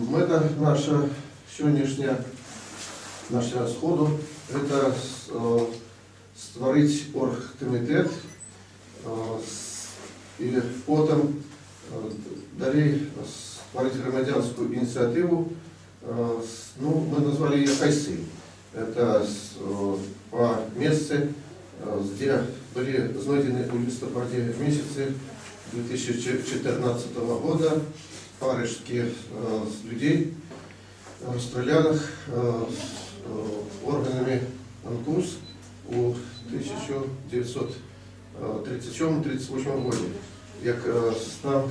Мета наша сённяшняя сходу – это створить оргкомитет и потом далее створить громадянскую инициативу. Ну, мы назвали ее «Хайсы». Это по месту, где были знайдены у листопаде месяце 2014 года парочки людей, расстрелянных органами НКУС у 1937-1938 году. Як нам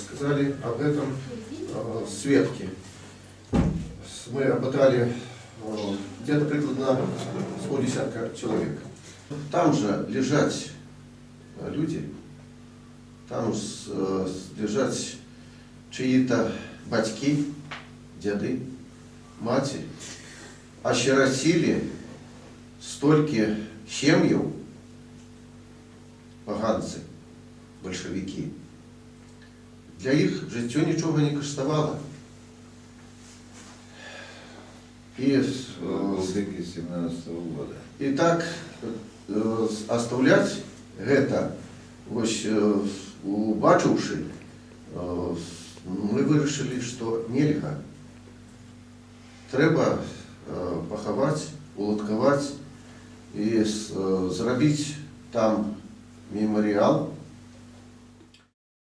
сказали об этом свідки. Мы опытали где-то прикладно с полдесятка человек. Там же лежать люди, там лежать чьи-то батьки, деды, матери, осиротили столько семьев, поганцы, большевики. Для их життя ничего не коштовало. И 17 года. И так оставлять это, убачивши, мы вирішили, что нельзя. Треба поховать, улотковать и зробить там меморіал